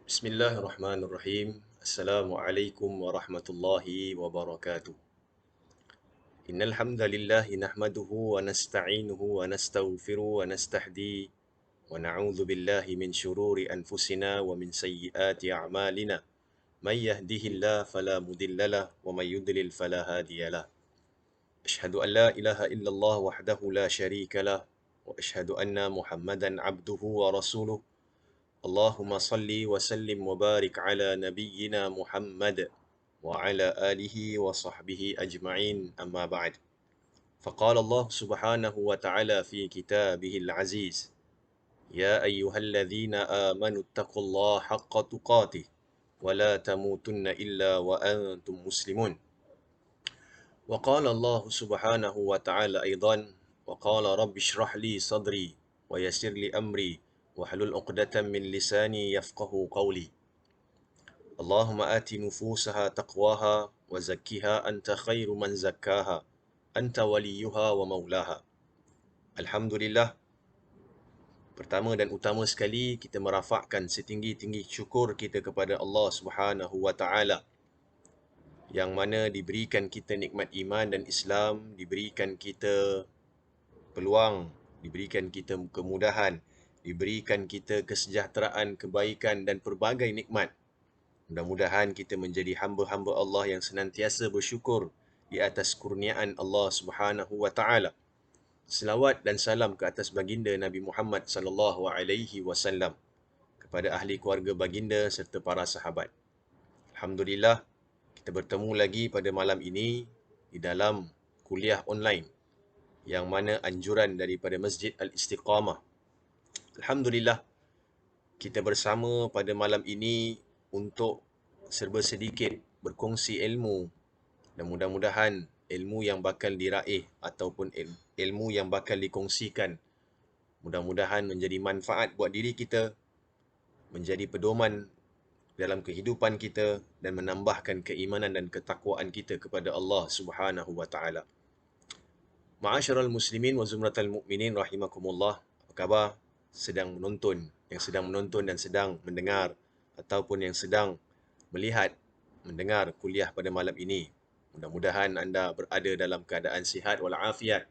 Bismillahirrahmanirrahim. Assalamualaikum warahmatullahi wabarakatuh. Innal hamdalillah nahmaduhu wa nasta'inuhu wa nastaghfiruhu wa nastahdi wa na'udzu billahi min shururi anfusina wa min sayyiati a'malina. May yahdihillahu fala mudhillalah wa may yudlil fala hadiyalah. Ashhadu an la ilaha illallah wahdahu la syarika lah wa ashhadu anna Muhammadan 'abduhu wa rasuluh. Allahumma salli wa sallim wa barik ala nabiyyina Muhammad wa ala alihi wa sahbihi ajma'in amma ba'd. Faqala Allah subhanahu wa ta'ala fi kitabihil aziz. Ya ayyuhalladzina amanu taqullaha haqqa tuqatih wa la tamutunna illa wa antum muslimun. Wa qala Allah subhanahu wa ta'ala aidan wa qala rabbi shrah li sadri wa yassir li amri wahlul 'uqdatam min lisani yafqahu qawli. Allahumma ati nufusaha taqwaha wa zakkiha anta khairu man zakkaha anta waliyuha wa maulaha. Alhamdulillah, pertama dan utama sekali kita merafakkan setinggi-tinggi syukur kita kepada Allah Subhanahu wa taala yang mana diberikan kita nikmat iman dan Islam, diberikan kita peluang, diberikan kita kemudahan, diberikan kita kesejahteraan, kebaikan dan pelbagai nikmat. Mudah-mudahan kita menjadi hamba-hamba Allah yang senantiasa bersyukur di atas kurniaan Allah Subhanahu wa taala. Selawat dan salam ke atas baginda Nabi Muhammad sallallahu alaihi wasallam, kepada ahli keluarga baginda serta para sahabat. Alhamdulillah, kita bertemu lagi pada malam ini di dalam kuliah online yang mana anjuran daripada Masjid Al-Istiqamah. Alhamdulillah, kita bersama pada malam ini untuk serba sedikit berkongsi ilmu, dan mudah-mudahan ilmu yang bakal diraih ataupun ilmu yang bakal dikongsikan mudah-mudahan menjadi manfaat buat diri kita, menjadi pedoman dalam kehidupan kita dan menambahkan keimanan dan ketakwaan kita kepada Allah Subhanahu wa taala. Ma'asyiral muslimin wa zumratal mu'minin rahimakumullah. Apa khabar yang sedang menonton dan sedang mendengar ataupun yang sedang melihat mendengar kuliah pada malam ini? Mudah-mudahan anda berada dalam keadaan sihat walafiat,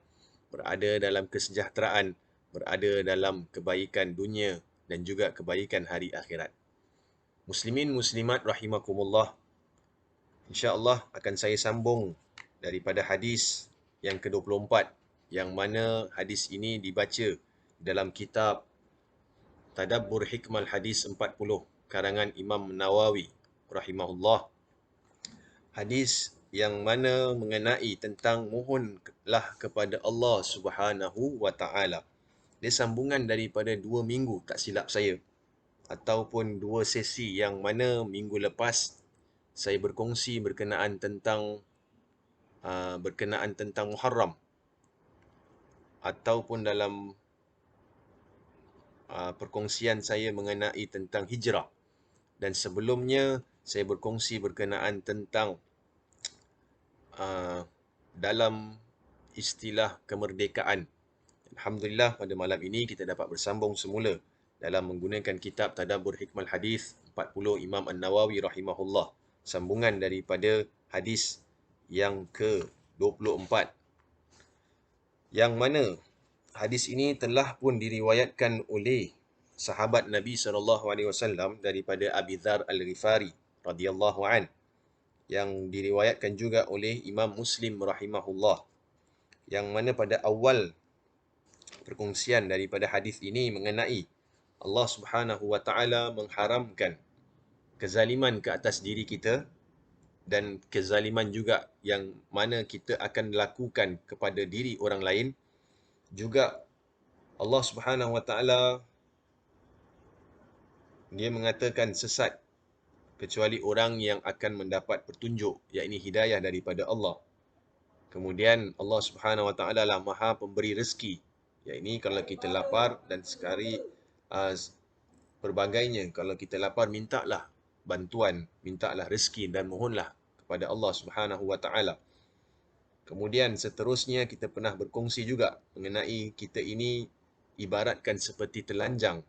berada dalam kesejahteraan, berada dalam kebaikan dunia dan juga kebaikan hari akhirat. Muslimin muslimat rahimakumullah. Insya-Allah akan saya sambung daripada hadis yang ke-24, yang mana hadis ini dibaca dalam kitab Tadabbur Hikmal Hadis 40 karangan Imam Nawawi rahimahullah. Hadis yang mana mengenai tentang mohonlah kepada Allah Subhanahu wa taala. Dia sambungan daripada 2 minggu tak silap saya, ataupun 2 sesi yang mana minggu lepas saya berkongsi berkenaan tentang Muharram, ataupun dalam perkongsian saya mengenai tentang hijrah, dan sebelumnya saya berkongsi berkenaan tentang dalam istilah kemerdekaan. Alhamdulillah, pada malam ini kita dapat bersambung semula dalam menggunakan kitab Tadabbur Hikmal Hadis 40 Imam An-Nawawi rahimahullah, sambungan daripada hadis yang ke-24, yang mana hadis ini telah pun diriwayatkan oleh sahabat Nabi SAW daripada Abi Dzar Al-Ghifari radhiyallahu an, yang diriwayatkan juga oleh Imam Muslim rahimahullah, yang mana pada awal perkongsian daripada hadis ini mengenai Allah Subhanahu wa taala mengharamkan kezaliman ke atas diri kita dan kezaliman juga yang mana kita akan lakukan kepada diri orang lain. Juga Allah Subhanahu wa taala dia mengatakan sesat kecuali orang yang akan mendapat petunjuk, yakni hidayah daripada Allah. Kemudian Allah Subhanahu wa taala lah Maha pemberi rezeki, yakni kalau kita lapar dan sekali perbagainya, kalau kita lapar mintalah bantuan, mintalah rezeki dan mohonlah kepada Allah Subhanahu wa taala. Kemudian seterusnya kita pernah berkongsi juga mengenai kita ini ibaratkan seperti telanjang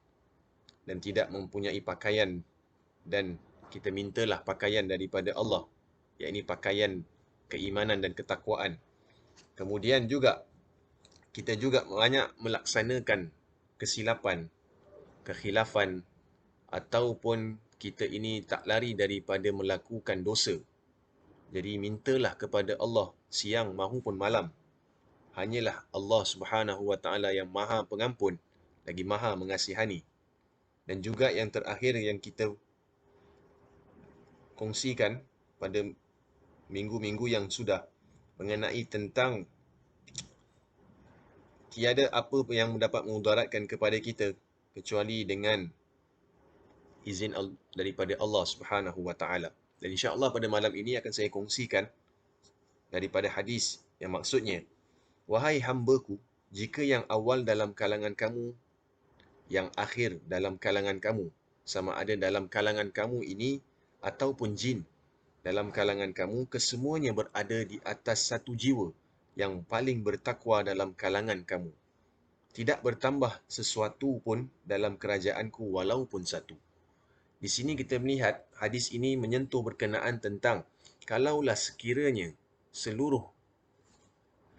dan tidak mempunyai pakaian dan kita mintalah pakaian daripada Allah, yakni pakaian keimanan dan ketakwaan. Kemudian juga kita juga banyak melaksanakan kesilapan, kekhilafan, ataupun kita ini tak lari daripada melakukan dosa. Jadi mintalah kepada Allah siang mahupun malam. Hanyalah Allah Subhanahu wa taala yang Maha Pengampun lagi Maha Mengasihani. Dan juga yang terakhir yang kita kongsikan pada minggu-minggu yang sudah mengenai tentang tiada apa yang dapat memudaratkan kepada kita kecuali dengan izin daripada Allah Subhanahu wa taala. Dan insya-Allah pada malam ini akan saya kongsikan daripada hadis yang maksudnya, wahai hamba-Ku, jika yang awal dalam kalangan kamu, yang akhir dalam kalangan kamu, sama ada dalam kalangan kamu ini ataupun jin dalam kalangan kamu, kesemuanya berada di atas satu jiwa yang paling bertakwa dalam kalangan kamu. Tidak bertambah sesuatu pun dalam kerajaanku walaupun satu. Di sini kita melihat hadis ini menyentuh berkenaan tentang kalaulah sekiranya seluruh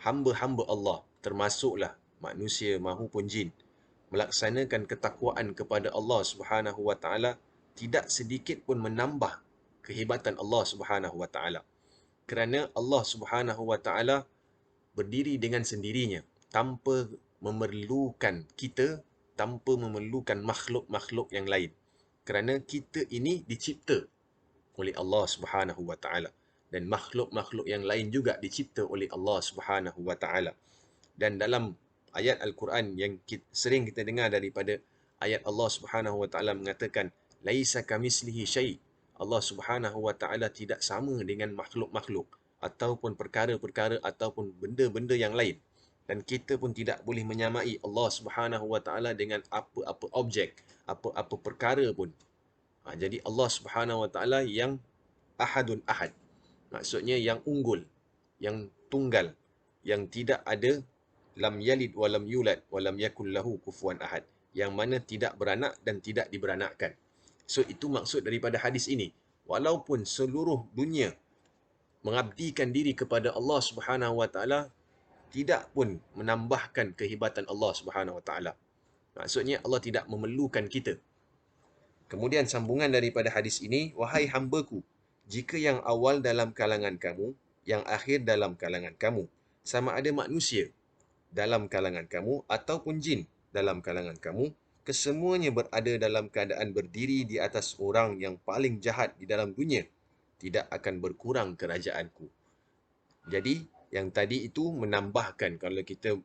hamba-hamba Allah, termasuklah manusia mahupun jin, melaksanakan ketakwaan kepada Allah Subhanahu wa taala, tidak sedikit pun menambah kehebatan Allah Subhanahu wa taala. Kerana Allah Subhanahu wa taala berdiri dengan sendirinya tanpa memerlukan kita, tanpa memerlukan makhluk-makhluk yang lain. Kerana kita ini dicipta oleh Allah Subhanahu wa taala dan makhluk-makhluk yang lain juga dicipta oleh Allah Subhanahu wa taala. Dan dalam ayat Al-Quran yang sering kita dengar daripada ayat Allah Subhanahu wa taala mengatakan laisa kamislihi syai'. Allah Subhanahu wa taala tidak sama dengan makhluk-makhluk ataupun perkara-perkara ataupun benda-benda yang lain. Dan kita pun tidak boleh menyamai Allah Subhanahu wa taala dengan apa-apa objek, apa-apa perkara pun. Jadi Allah Subhanahu wa taala yang ahadun ahad. Maksudnya yang unggul, yang tunggal, yang tidak ada lam yalid wa lam yulad wa lam yakul lahu kufuwan ahad, yang mana tidak beranak dan tidak diberanakkan. So itu maksud daripada hadis ini. Walaupun seluruh dunia mengabdikan diri kepada Allah Subhanahu wa taala, tidak pun menambahkan kehebatan Allah Subhanahu wa taala. Maksudnya Allah tidak memerlukan kita. Kemudian sambungan daripada hadis ini, wahai hamba-Ku, jika yang awal dalam kalangan kamu, yang akhir dalam kalangan kamu, sama ada manusia dalam kalangan kamu ataupun jin dalam kalangan kamu, kesemuanya berada dalam keadaan berdiri di atas orang yang paling jahat di dalam dunia, tidak akan berkurang kerajaanku. Jadi, yang tadi itu menambahkan kalau kita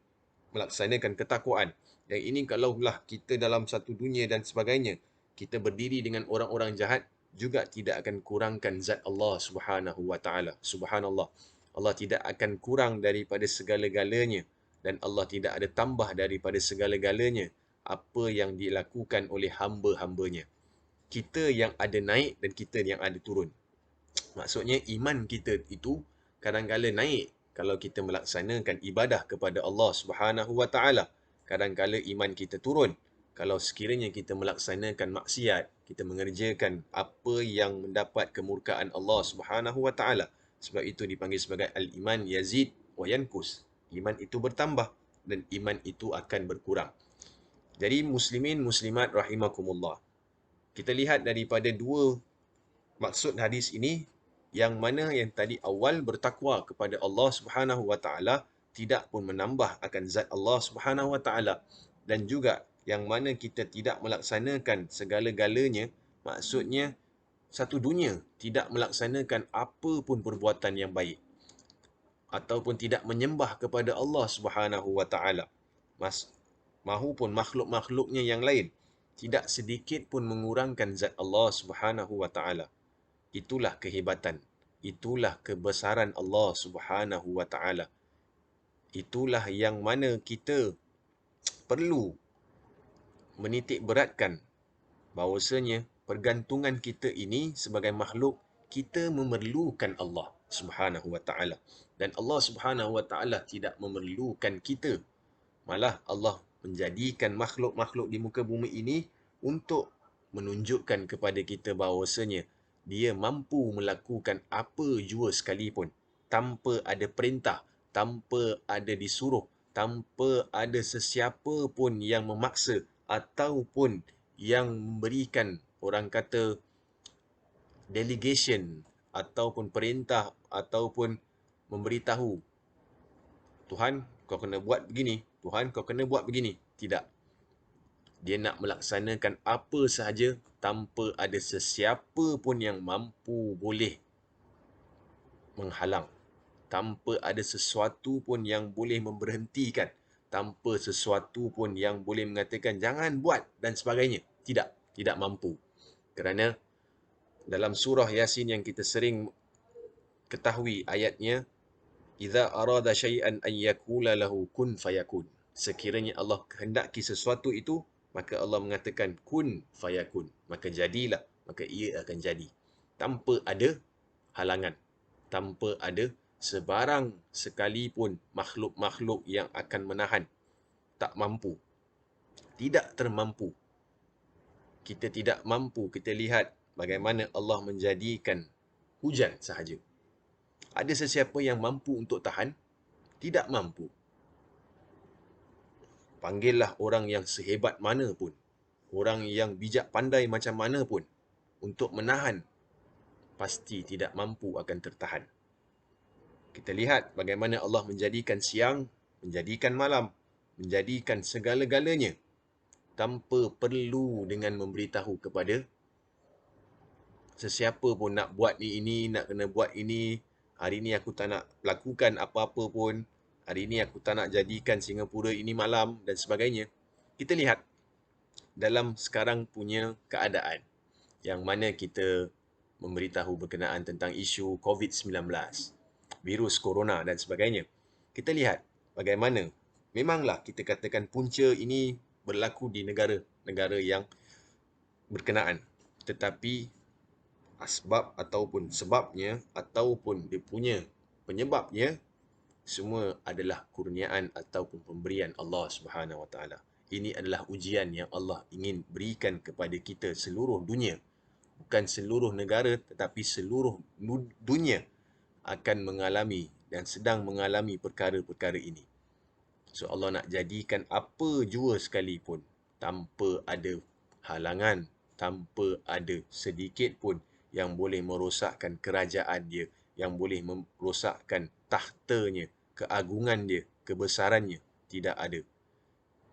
melaksanakan ketakwaan. Yang ini kalaulah kita dalam satu dunia dan sebagainya, kita berdiri dengan orang-orang jahat, juga tidak akan kurangkan zat Allah Subhanahu wa taala. Subhanallah. Allah tidak akan kurang daripada segala-galanya dan Allah tidak ada tambah daripada segala-galanya apa yang dilakukan oleh hamba-hambanya. Kita yang ada naik dan kita yang ada turun. Maksudnya iman kita itu kadang-kala naik kalau kita melaksanakan ibadah kepada Allah Subhanahu wa taala. Kadang-kala iman kita turun kalau sekiranya kita melaksanakan maksiat, kita mengerjakan apa yang mendapat kemurkaan Allah Subhanahu wa taala. Sebab itu dipanggil sebagai al-iman yazid wa yankus. Iman itu bertambah dan iman itu akan berkurang. Jadi muslimin muslimat rahimakumullah. Kita lihat daripada dua maksud hadis ini, yang mana yang tadi awal bertakwa kepada Allah Subhanahu wa taala tidak pun menambah akan zat Allah Subhanahu wa taala, dan juga yang mana kita tidak melaksanakan segala-galanya, maksudnya satu dunia tidak melaksanakan apa pun perbuatan yang baik ataupun tidak menyembah kepada Allah Subhanahu wa taala. Mahupun makhluk-makhluknya yang lain, tidak sedikit pun mengurangkan zat Allah Subhanahu wa taala. Itulah kehebatan. Itulah kebesaran Allah Subhanahu wa taala. Itulah yang mana kita perlu menitik beratkan bahawasanya pergantungan kita ini sebagai makhluk, kita memerlukan Allah Subhanahu wa taala. Dan Allah Subhanahu wa taala tidak memerlukan kita. Malah Allah menjadikan makhluk-makhluk di muka bumi ini untuk menunjukkan kepada kita bahawasanya dia mampu melakukan apa jua sekalipun tanpa ada perintah, tanpa ada disuruh, tanpa ada sesiapa pun yang memaksa ataupun yang memberikan, orang kata, delegation ataupun perintah ataupun memberitahu, Tuhan kau kena buat begini, Tuhan kau kena buat begini. Tidak. Dia nak melaksanakan apa sahaja tanpa ada sesiapa pun yang mampu boleh menghalang, tanpa ada sesuatu pun yang boleh memberhentikan, tanpa sesuatu pun yang boleh mengatakan jangan buat dan sebagainya. Tidak, tidak mampu. Kerana dalam surah Yasin yang kita sering ketahui ayatnya, "Idza arada syai'an an yakula lahu kun fayakun." Sekiranya Allah kehendaki sesuatu itu, maka Allah mengatakan kun fayakun, maka jadilah, maka ia akan jadi. Tanpa ada halangan, tanpa ada sebarang sekalipun makhluk-makhluk yang akan menahan. Tak mampu, tidak termampu. Kita tidak mampu. Kita lihat bagaimana Allah menjadikan hujan sahaja. Ada sesiapa yang mampu untuk tahan? Tidak mampu. Panggillah orang yang sehebat mana pun, orang yang bijak pandai macam mana pun, untuk menahan, pasti tidak mampu akan tertahan. Kita lihat bagaimana Allah menjadikan siang, menjadikan malam, menjadikan segala-galanya tanpa perlu dengan memberitahu kepada sesiapa pun nak buat ini, nak kena buat ini. Hari ni aku tak nak lakukan apa-apa pun. Hari ni aku tak nak jadikan Singapura ini malam dan sebagainya. Kita lihat dalam sekarang punya keadaan yang mana kita memberitahu berkenaan tentang isu COVID-19, virus corona dan sebagainya. Kita lihat bagaimana memanglah kita katakan punca ini berlaku di negara-negara yang berkenaan. Tetapi asbab ataupun sebabnya ataupun dia punya penyebabnya semua adalah kurniaan ataupun pemberian Allah Subhanahu Wa Taala. Ini adalah ujian yang Allah ingin berikan kepada kita seluruh dunia. Bukan seluruh negara tetapi seluruh dunia akan mengalami dan sedang mengalami perkara-perkara ini. So Allah nak jadikan apa jua sekalipun tanpa ada halangan, tanpa ada sedikit pun yang boleh merosakkan kerajaan dia, yang boleh merosakkan tahtanya, keagungan dia, kebesarannya. Tidak ada.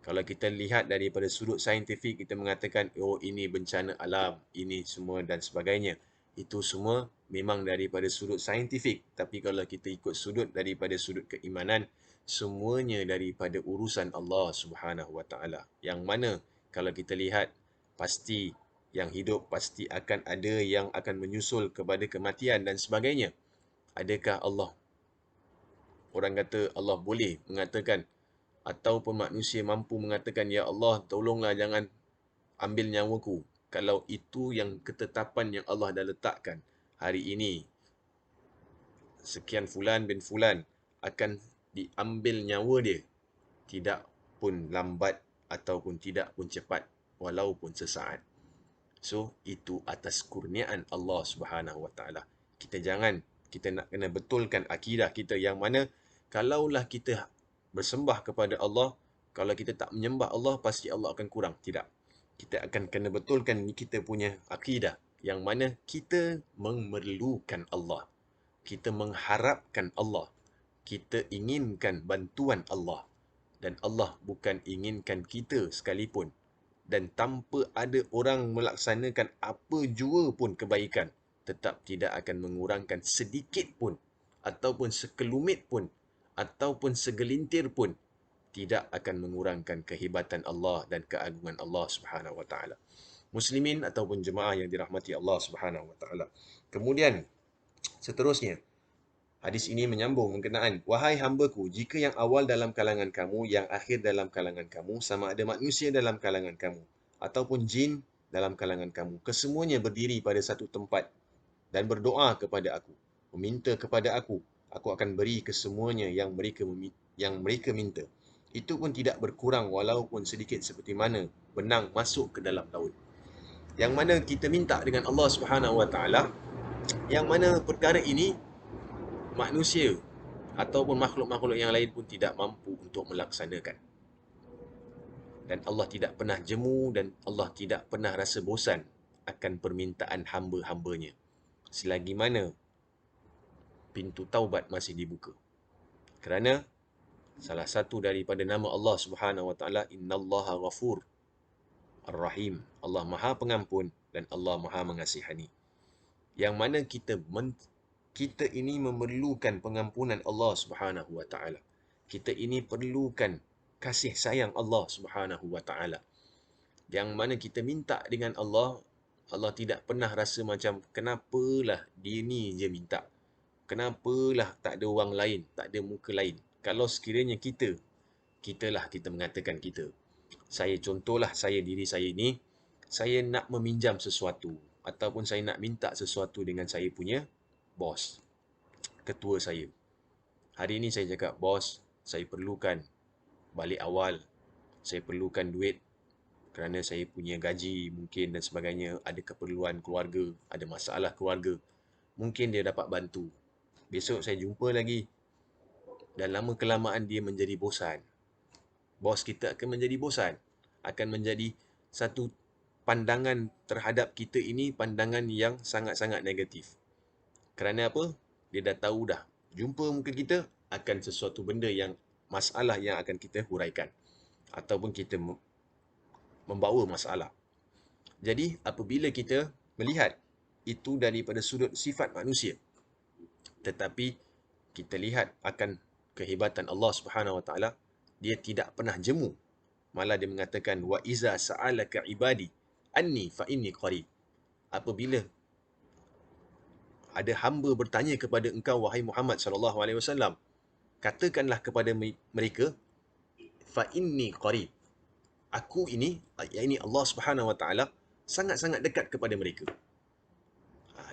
Kalau kita lihat daripada sudut saintifik, kita mengatakan, oh ini bencana alam, ini semua dan sebagainya. Itu semua memang daripada sudut saintifik. Tapi kalau kita ikut sudut daripada sudut keimanan, semuanya daripada urusan Allah Subhanahu Wa Taala. Yang mana kalau kita lihat, pasti yang hidup pasti akan ada yang akan menyusul kepada kematian dan sebagainya. Adakah Allah, orang kata Allah boleh mengatakan ataupun manusia mampu mengatakan, ya Allah tolonglah jangan ambil nyawaku, kalau itu yang ketetapan yang Allah dah letakkan hari ini, sekian fulan bin fulan akan diambil nyawa dia, tidak pun lambat ataupun tidak pun cepat, walaupun sesaat. So itu atas kurniaan Allah Subhanahu Wa Taala. Kita nak kena betulkan akidah kita, yang mana kalaulah kita bersembah kepada Allah, kalau kita tak menyembah Allah, pasti Allah akan kurang. Tidak. Kita akan kena betulkan kita punya akidah, yang mana kita memerlukan Allah. Kita mengharapkan Allah. Kita inginkan bantuan Allah. Dan Allah bukan inginkan kita sekalipun. Dan tanpa ada orang melaksanakan apa jua pun kebaikan, tetap tidak akan mengurangkan sedikit pun, ataupun sekelumit pun, ataupun segelintir pun, tidak akan mengurangkan kehebatan Allah dan keagungan Allah Subhanahu Wa Taala. Muslimin ataupun jemaah yang dirahmati Allah Subhanahu Wa Taala. Kemudian seterusnya, hadis ini menyambung berkenaan, wahai hambaku, jika yang awal dalam kalangan kamu, yang akhir dalam kalangan kamu, sama ada manusia dalam kalangan kamu ataupun jin dalam kalangan kamu, kesemuanya berdiri pada satu tempat dan berdoa kepada aku, meminta kepada aku akan beri kesemuanya yang mereka minta. Itu pun tidak berkurang walaupun sedikit seperti mana benang masuk ke dalam laut. yang mana kita minta dengan Allah Subhanahu Wa Taala, yang mana perkara ini manusia ataupun makhluk-makhluk yang lain pun tidak mampu untuk melaksanakan. Dan Allah tidak pernah jemu dan Allah tidak pernah rasa bosan akan permintaan hamba-hambanya. Selagi mana pintu taubat masih dibuka. Kerana salah satu daripada nama Allah Subhanahu Wa Taala, Innallaha Ghafur Ar-Rahim. Allah Maha Pengampun dan Allah Maha Mengasihani. Yang mana kita ini memerlukan pengampunan Allah Subhanahu Wa Taala. Kita ini perlukan kasih sayang Allah Subhanahu Wa Taala. Yang mana kita minta dengan Allah, Allah tidak pernah rasa macam kenapalah dia ni je minta. Kenapalah tak ada orang lain, tak ada muka lain. Kalau sekiranya kita mengatakan kita. Contohlah saya diri saya ni, saya nak meminjam sesuatu ataupun saya nak minta sesuatu dengan saya punya bos, ketua saya. Hari ni saya cakap, bos, saya perlukan balik awal, saya perlukan duit kerana saya punya gaji mungkin dan sebagainya, ada keperluan keluarga, ada masalah keluarga. Mungkin dia dapat bantu. Besok saya jumpa lagi. Dan lama kelamaan dia menjadi bosan. Bos kita akan menjadi bosan. Akan menjadi satu pandangan terhadap kita ini pandangan yang sangat-sangat negatif. Kerana apa? Dia dah tahu dah. Jumpa muka kita akan sesuatu benda yang masalah yang akan kita huraikan. Ataupun kita membawa masalah. Jadi apabila kita melihat itu daripada sudut sifat manusia, tetapi kita lihat akan kehebatan Allah Subhanahu Wa Taala, dia tidak pernah jemu. Malah dia mengatakan, wa iza sa'alaka ibadi anni fa inni qarib. Apabila ada hamba bertanya kepada engkau wahai Muhammad sallallahu alaihi wasallam, katakanlah kepada mereka, fa inni qarib. Aku ini, yakni Allah Subhanahu Wa Taala, sangat-sangat dekat kepada mereka.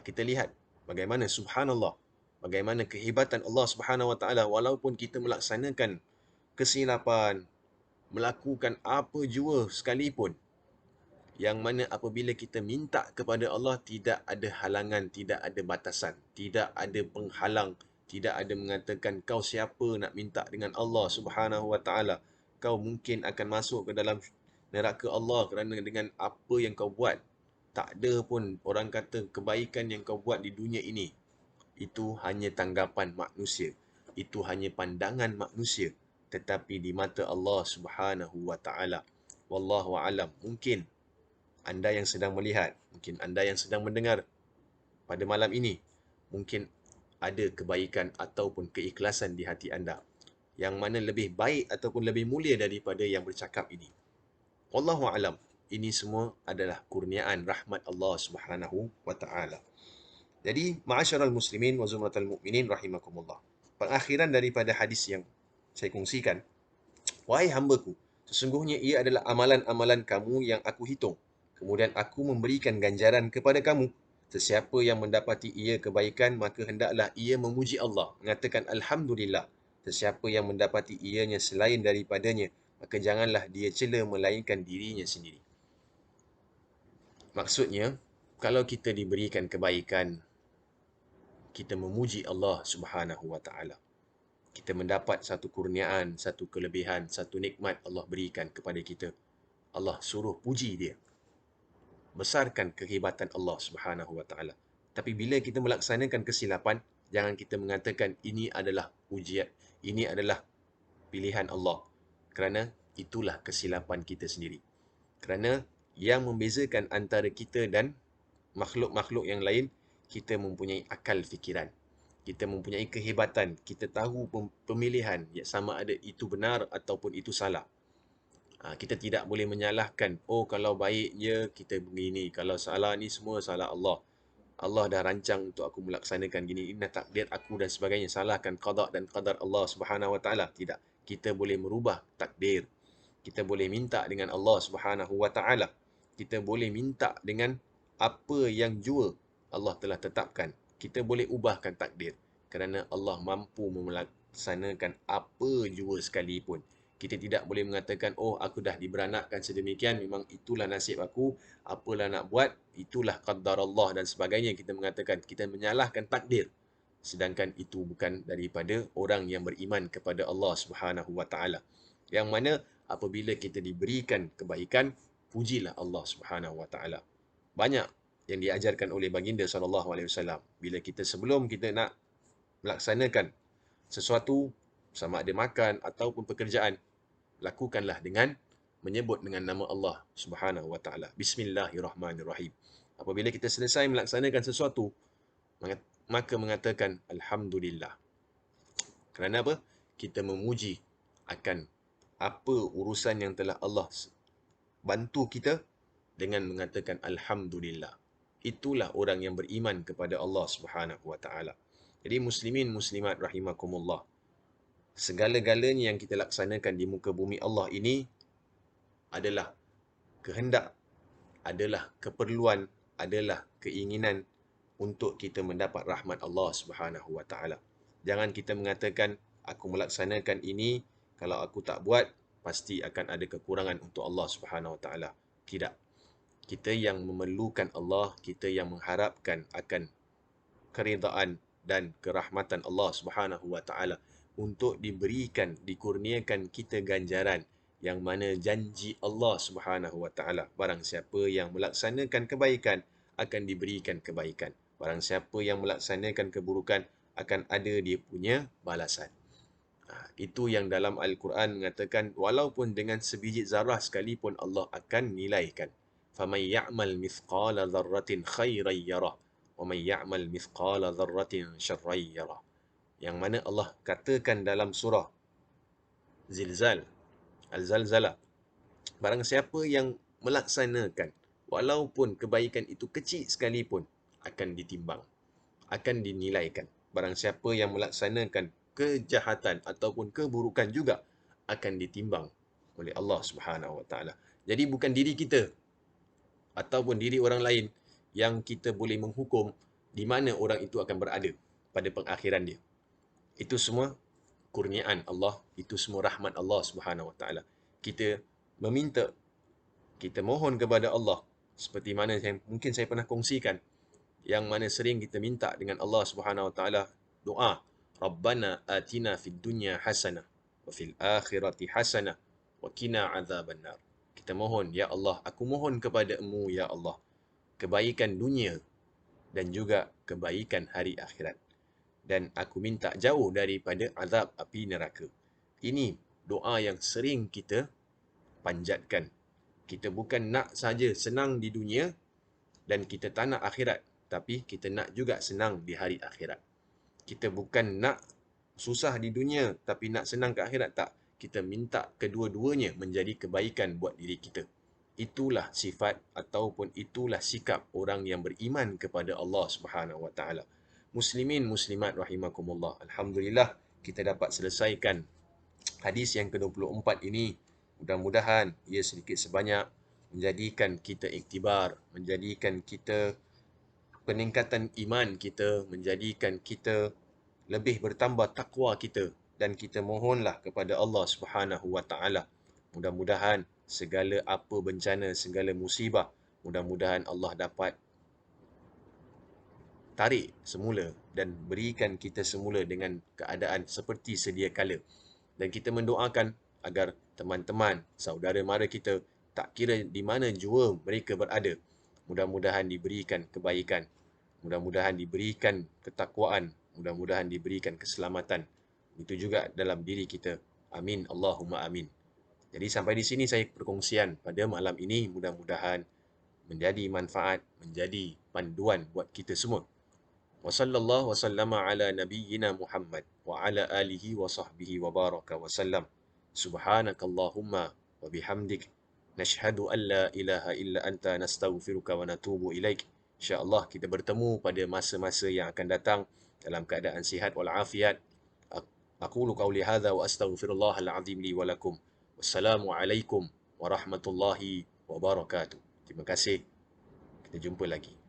Kita lihat bagaimana subhanallah, bagaimana kehebatan Allah Subhanahu Wa Taala, walaupun kita melaksanakan kesilapan, melakukan apa jua sekalipun, yang mana apabila kita minta kepada Allah, tidak ada halangan, tidak ada batasan, tidak ada penghalang, tidak ada mengatakan kau siapa nak minta dengan Allah Subhanahu Wa Taala. Kau mungkin akan masuk ke dalam neraka Allah kerana dengan apa yang kau buat. Tak ada pun orang kata kebaikan yang kau buat di dunia ini. Itu hanya tanggapan manusia. Itu hanya pandangan manusia. Tetapi di mata Allah Subhanahu Wa Taala, wallahu alam, mungkin anda yang sedang melihat, mungkin anda yang sedang mendengar pada malam ini, mungkin ada kebaikan ataupun keikhlasan di hati anda, yang mana lebih baik ataupun lebih mulia daripada yang bercakap ini. Wallahu alam. Ini semua adalah kurniaan rahmat Allah Subhanahu Wa Taala. Jadi, ma'asyiral muslimin wa zumratal mu'minin rahimakumullah. Pengakhiran daripada hadis yang saya kongsikan, wahai hambaku, sesungguhnya ia adalah amalan-amalan kamu yang aku hitung. Kemudian aku memberikan ganjaran kepada kamu. Sesiapa yang mendapati ia kebaikan, maka hendaklah ia memuji Allah, mengatakan Alhamdulillah. Sesiapa yang mendapati ianya selain daripadanya, maka janganlah dia cela melainkan dirinya sendiri. Maksudnya, kalau kita diberikan kebaikan, kita memuji Allah Subhanahu Wa Taala. Kita mendapat satu kurniaan, satu kelebihan, satu nikmat Allah berikan kepada kita. Allah suruh puji dia. Besarkan kehebatan Allah Subhanahu Wa Taala. Tapi bila kita melaksanakan kesilapan, jangan kita mengatakan ini adalah ujian, ini adalah pilihan Allah. Kerana itulah kesilapan kita sendiri. Kerana yang membezakan antara kita dan makhluk-makhluk yang lain, kita mempunyai akal fikiran. Kita mempunyai kehebatan. Kita tahu pemilihan, sama ada itu benar ataupun itu salah. Kita tidak boleh menyalahkan, oh kalau baik je kita begini, kalau salah ni semua salah Allah. Allah dah rancang untuk aku melaksanakan gini, ini takdir aku dan sebagainya. Salahkan qada dan qadar Allah Subhanahu Wa Taala. Tidak. Kita boleh merubah takdir. Kita boleh minta dengan Allah Subhanahu Wa Taala. Kita boleh minta dengan apa yang jua Allah telah tetapkan. Kita boleh ubahkan takdir. Kerana Allah mampu melaksanakan apa jua sekalipun. Kita tidak boleh mengatakan, oh aku dah diberanakkan sedemikian, memang itulah nasib aku, apalah nak buat, itulah qadar Allah dan sebagainya. Kita mengatakan, kita menyalahkan takdir. Sedangkan itu bukan daripada orang yang beriman kepada Allah Subhanahu Wa Taala. Yang mana apabila kita diberikan kebaikan, pujilah Allah Subhanahu Wa Taala. Banyak yang diajarkan oleh baginda SAW. Bila kita sebelum kita nak melaksanakan sesuatu, sama ada makan ataupun pekerjaan, lakukanlah dengan menyebut dengan nama Allah Subhanahu Wa Taala. Bismillahirrahmanirrahim. Apabila kita selesai melaksanakan sesuatu, maka mengatakan alhamdulillah. Kerana apa? Kita memuji akan apa urusan yang telah Allah bantu kita dengan mengatakan alhamdulillah. Itulah orang yang beriman kepada Allah Subhanahu Wa Taala. Jadi muslimin muslimat rahimakumullah, segala-galanya yang kita laksanakan di muka bumi Allah ini adalah kehendak, adalah keperluan, adalah keinginan untuk kita mendapat rahmat Allah Subhanahu Wa Taala. Jangan kita mengatakan aku melaksanakan ini, kalau aku tak buat pasti akan ada kekurangan untuk Allah Subhanahu Wa Taala. Tidak. Kita yang memerlukan Allah, kita yang mengharapkan akan keridaan dan kerahmatan Allah Subhanahu Wa Taala untuk diberikan, dikurniakan kita ganjaran yang mana janji Allah Subhanahu Wa Taala. Barang siapa yang melaksanakan kebaikan akan diberikan kebaikan. Barang siapa yang melaksanakan keburukan akan ada dia punya balasan. Itu yang dalam Al-Quran mengatakan, walaupun dengan sebiji zarah sekalipun Allah akan nilaikan. فَمَنْ يَعْمَلْ مِثْقَالَ ذَرَّةٍ خَيْرًا يَرَهُ وَمَنْ يَعْمَلْ مِثْقَالَ ذَرَّةٍ شَرًّا يَرَهُ. Yang mana Allah katakan dalam surah Zilzal, Al-Zalzalah, barang siapa yang melaksanakan walaupun kebaikan itu kecil sekalipun akan ditimbang, akan dinilaikan. Barang siapa yang melaksanakan kejahatan ataupun keburukan juga akan ditimbang oleh Allah Subhanahu Wa Taala. Jadi bukan diri kita ataupun diri orang lain yang kita boleh menghukum di mana orang itu akan berada pada pengakhiran dia. Itu semua kurniaan Allah, itu semua rahmat Allah Subhanahu Wa Taala. Kita meminta, kita mohon kepada Allah seperti mana mungkin saya pernah kongsikan, yang mana sering kita minta dengan Allah Subhanahu Wa Taala doa, Rabbana atina fid dunya hasanah wa fil akhirati hasanah wa qina azabannar. Kita mohon, ya Allah, aku mohon kepada-Mu ya Allah, kebaikan dunia dan juga kebaikan hari akhirat. Dan aku minta jauh daripada azab api neraka. Ini doa yang sering kita panjatkan. Kita bukan nak saja senang di dunia dan kita tak nak akhirat, tapi kita nak juga senang di hari akhirat. Kita bukan nak susah di dunia tapi nak senang ke akhirat, tak. Kita minta kedua-duanya menjadi kebaikan buat diri kita. Itulah sifat ataupun itulah sikap orang yang beriman kepada Allah Subhanahu Wa Taala. Muslimin muslimat rahimakumullah, alhamdulillah kita dapat selesaikan hadis yang ke-24 ini. Mudah-mudahan ia sedikit sebanyak menjadikan kita iktibar, menjadikan kita peningkatan iman kita, menjadikan kita lebih bertambah takwa kita, dan kita mohonlah kepada Allah Subhanahu Wa Taala, mudah-mudahan segala apa bencana, segala musibah, mudah-mudahan Allah dapat tarik semula dan berikan kita semula dengan keadaan seperti sedia kala. Dan kita mendoakan agar teman-teman, saudara mara kita, tak kira di mana jua mereka berada, mudah-mudahan diberikan kebaikan, mudah-mudahan diberikan ketakwaan, mudah-mudahan diberikan keselamatan. Itu juga dalam diri kita. Amin. Allahumma amin. Jadi sampai di sini saya perkongsian pada malam ini. Mudah-mudahan menjadi manfaat, menjadi panduan buat kita semua. Wa sallallahu wa sallama ala nabiyyina Muhammad wa ala alihi wa sahbihi wa baraka wa sallam. Subhanakallahumma wa bihamdik. Nashhadu an la ilaha illa anta nastaghfiruka wa natubu ilaik. InsyaAllah kita bertemu pada masa-masa yang akan datang dalam keadaan sihat walafiat. Aqulu qawli hadha wa astaghfirullahal azim li wa lakum. Wassalamualaikum warahmatullahi wabarakatuh. Terima kasih. Kita jumpa lagi.